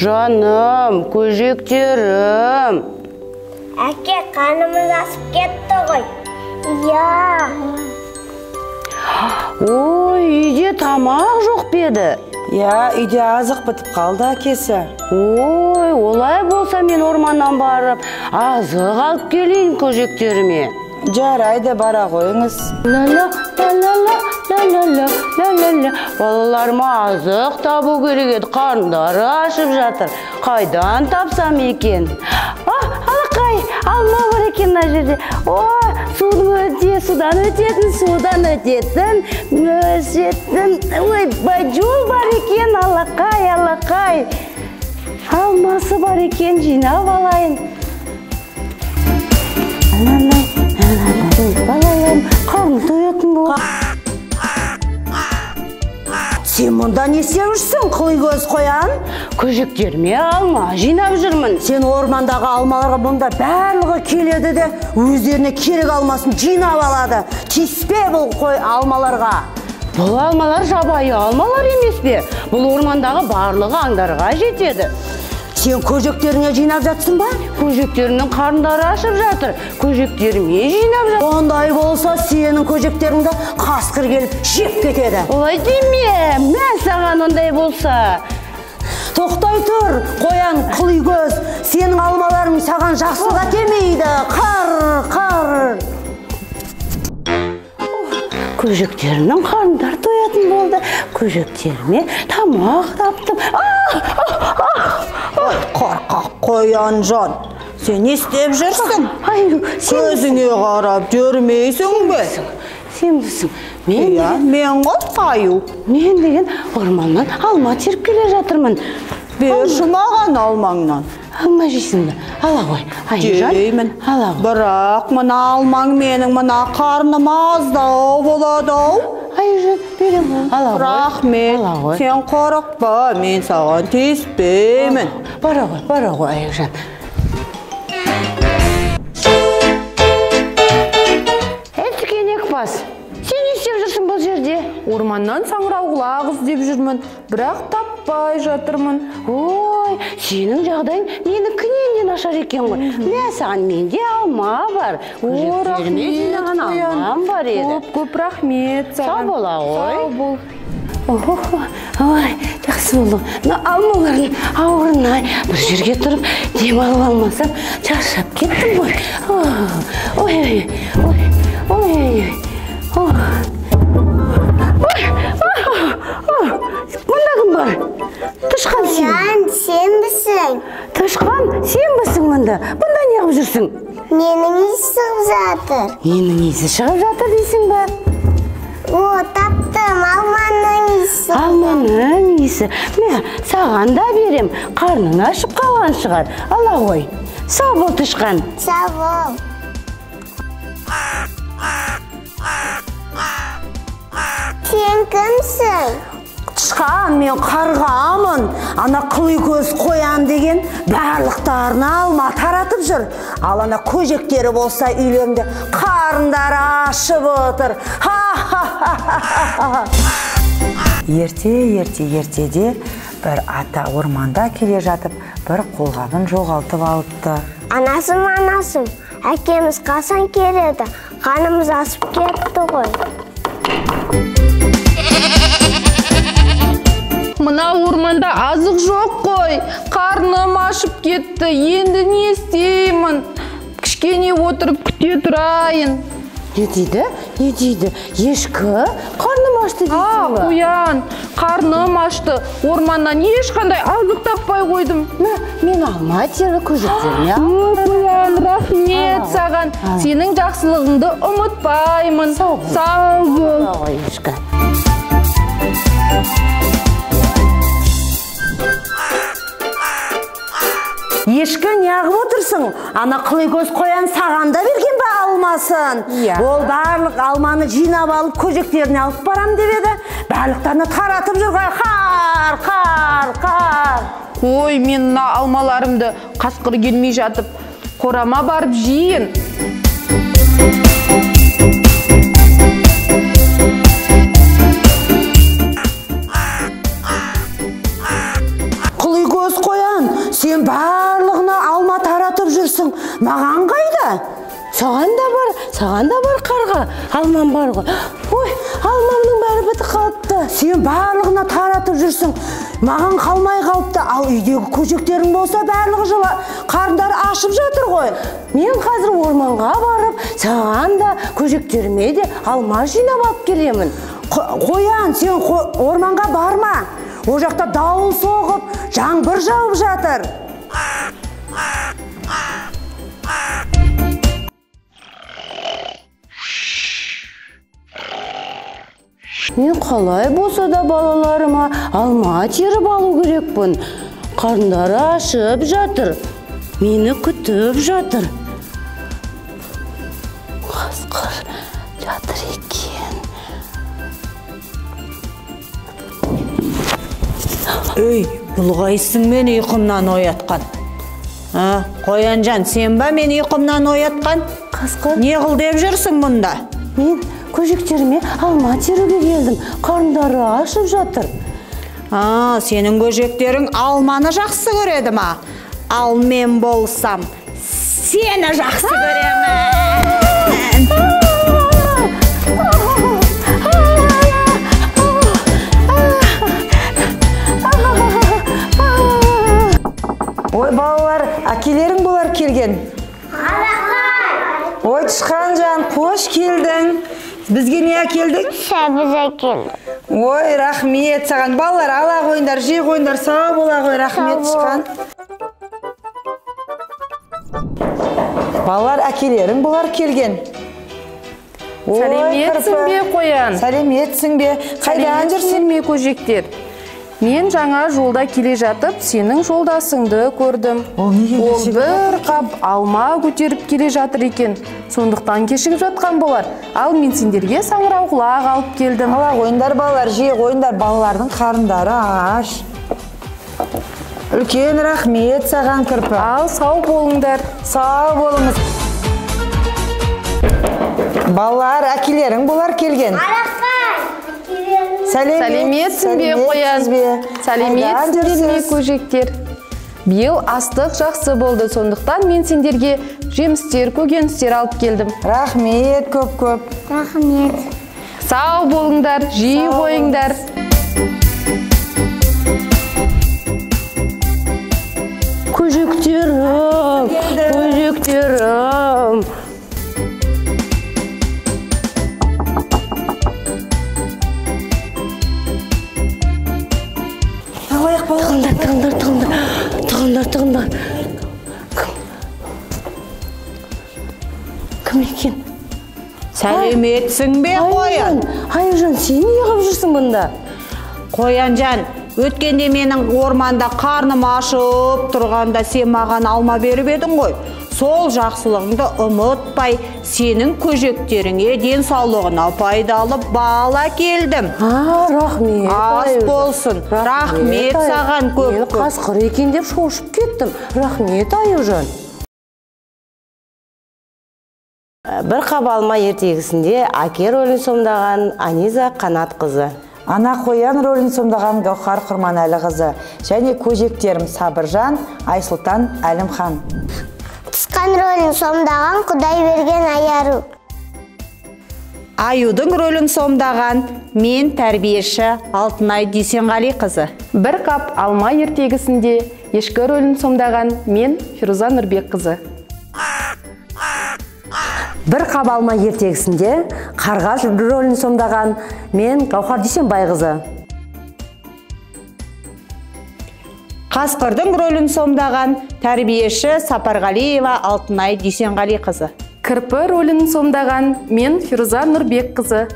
Жаным, көжектерім. Әке, қанымыз асып кетті ғой. Иә. Ой, үйде тамақ жоқ беді. Я, үйде азық бітіп қалды әкесі. Ой, олай болса мен орманнан барып, азық алып келейін көжектеріме. Жарайды, бара қойыңыз. Ла-ла-ла-ла-ла-ла-ла-ла-ла. Балаларыма азық табу керек еді, қарындары ашып жатыр. Қайдан тапсам екен? Алақай, алма бар екен мына жерде. Ой, судан өтетін. Ой, бажол бар екен, алақай. Алмасы бар екен, жинап алайын. Балаларым, қарным тоятын бол. Сен мұнда не істеп жүрсің, қылый көз қоян? Көжектеріме алма жинап жүрмін. Сен ормандағы алмаларға мұнда барлығы келеді де, өздеріне керек алмасын жинап алады. Тиіспе бұл қой алмаларға. Бұл алмалар жабайы алмалар емес пе? Бұл ормандағы барлығы аңдарға жетеді. Сен көжектеріне жинап жатсың ба? Көжектерінің қарындары ашып жатыр. Көжектеріме жинап жатыр. Ондай болса, сенің көжектеріңді қасқыр келіп жеп кетеді. Олай деме, мен саған ондай болса. Тоқтай тұр, қоян қылый көз. Сенің алмаларың саған жақсыға келмейді. Қар. Көжектерінің қарындары тоятын болды. Көжектеріме тамақ таптым. Қорқақ қоян жан. Сен не істеп жүрсің? Көзіңе қарап жүрмейсің бе? Сен білсің, мен ғой қаю. Мен деген орманнан алма теріп келе жатырмын. Берші маған алмаңнан. Алма жейсің бе? Ала ғой. Жеймін. Бірақ мына алмаң менің мына қарным аздау болады-ау. Айжан, берем ғой. Рахмет. Сен қорықпа, мен саған тиіспеймін. Бара ғой, Айжан. Әтікенек бас. Сен не істеп жүрсің бұл жерде? Орманнан саңырауқұлақ іздеп жүрмін, бірақ таппай жатырмын. Ой, сенің жағдайың менікінен де нашар екен ғой. Мен саған менде алма бар. Көжектеріме жинаған алмам бар еді. Көп рахмет саған. Сау бола ғой. Сау бол. Ой, жақсы болды. Алмалардың ауырынай. Бір жерге тұрып, демалып алмасам, шаршап кеттім ғой. Ой. Мұнда кім бар? Тышқан сен. Сен бісің. Тышқан, сен бісің мұнда. Бұнда не қып жүрсің? Менің есі шығып жатыр. Менің есі шығып жатыр дейсің ба? О, таптым, алманың есі. Алманың есі. Мен саған да берем. Қарның ашып қалған шығар. Ала ғой. Сау бол, тышқан. Сау бол. Сен кімсің? Тышқан, мен қарғамын. Ана қылый көз қоян деген барлықтарына алма таратып жүр. Ал ана көжектері болса үйлерінде қарындары ашып отыр. Ертеде бір ата орманда келе жатып, бір қолғабын жоғалтып алыпты. Анасым, әкеміз қасан келеді? Қанымыз асып кетті ғой. Мына орманда азық жоқ қой. Қарным ашып кетті. Енді не істеймін? Кішкене отырып күте тұрайын. Не дейді? Ешкі? Қарным ашты дейсің ба? Қоян, қарным ашты. Орманнан ешқандай азық таппай қойдым. Мен алма теріп көжектеріне алып. Қоян, рахмет саған. Сенің жақсылығыңды ұмытпаймын. Сау бол. Ешкі. Ешкі неғып отырсың? Ана қылый көз қоян саған да берген бе алмасын? Ол барлық алманы жинап алып, көжектеріне алып барам деп еді. Барлықтарына таратып жүр ғой. Қар. Ой, мен мына алмаларымды қасқыр келмей жатып, қорама барып жейін. Қылый көз қоян, маған қайда? Саған да бар қарға. Алмам бар ғой. Ой, алмамның бәрі бітіп қалыпты. Сен барлығына таратып жүрсің. Маған қалмай қалыпты. Ал үйдегі көжектерің болса барлығы жылы қарындары ашып жатыр ғой. Мен қазір орманға барып, саған да көжектеріме де алма жинап алып келемін. Қоян, сен орманға барма. О жақта дауыл соғып, жаңбыр жауып жатыр. Мен қалай болса да балаларыма алма теріп алу керекпін. Қарындары ашып жатыр. Мені күтіп жатыр. Қасқыр жатыр екен. Өй, бұлғайсың мені ұйқымнан оятқан. Қоянжан, сен ба мені ұйқымнан оятқан? Қасқыр. Не қыл деп жүрсің мұнда? Мен көжектеріме алма теруге келдім. Қарындары ашып жатыр. Сенің көжектерің алманы жақсы көреді ма? Ал мен болсам, сені жақсы көремін. Ой, балалар, әкелерің болар келген. Ой, Тышқанжан, қош келдің. Бізге не әкелдің? Сәбіз әкелді. Ой, рахмет саған. Балалар, ала қойындар, жей қойындар, сау бола қой. Рахмет, Тышқан. Балалар, әкелерің болар келген. Сәлеметсің бе, Қоян? Сәлеметсің бе? Қайдан жүрсің? Ме көжектер? Мен жаңа жолда келе жатып, сенің жолдасыңды көрдім. Ол бір қап алма көтеріп келе жатыр екен. Сондықтан кешігіп жатқан болар. Ал мен сендерге саңырауқұлақ алып келдім. Ала қойындар балалар, жей қойындар, балалардың қарындары аш. Үлкен рахмет саған, Кірпі. Ал сау болыңдар. Сау болыңыз. Балалар, әкелерің болар келген. Сәлеметсің бе, Қоян? Сәлеметсің бе, көжектер? Биыл астық жақсы болды, сондықтан мен сендерге жемістер, көкөністер алып келдім. Рахмет, көп-көп. Рахмет. Сау болыңдар, жей қойыңдар. Көжектерім, көжектерім. Тығындар. Кім екен? Сәлеметсің бе, Қоян? Айжан, сен не қылып жүрсің бұнда? Қоянжан, өткенде менің орманда қарным ашып тұрғанда сен маған алма беріп едің ғой. Сол жақсылығыңды ұмытпай, сенің көжектеріңе денсаулығына пайдалы бал әкелдім. Рахмет. Ас болсын. Рахмет саған көп. Мен қасқыр екен деп шошып кеттім. Рахмет, Айжан. Бір қап алма ертегісінде әке рөлін сомдаған Аниза Қанатқызы. Ана Қоян рөлін сомдаған Гаухар Құрманәліқызы. Және көжектерім Сабыржан, Айсұлтан Әлімхан. Тышқан рөлін сомдаған Құдайберген Аяру. Аюдың рөлін сомдаған мен тәрбиеші Алтынай Дүйсенғалиқызы. Бір қап алма ертегісінде ешкі рөлін сомдаған мен Фируза Нұрбекқызы. Бір қап алма ертегісінде қарға рөлін сомдаған мен Гаухар Дүйсенбайқызы. Қасқырдың рөлін сомдаған тәрбиеші Сапарғалиева Алтынай Дүйсенғалиқызы. Кірпі рөлін сомдаған мен Фируза Нұрбекқызы.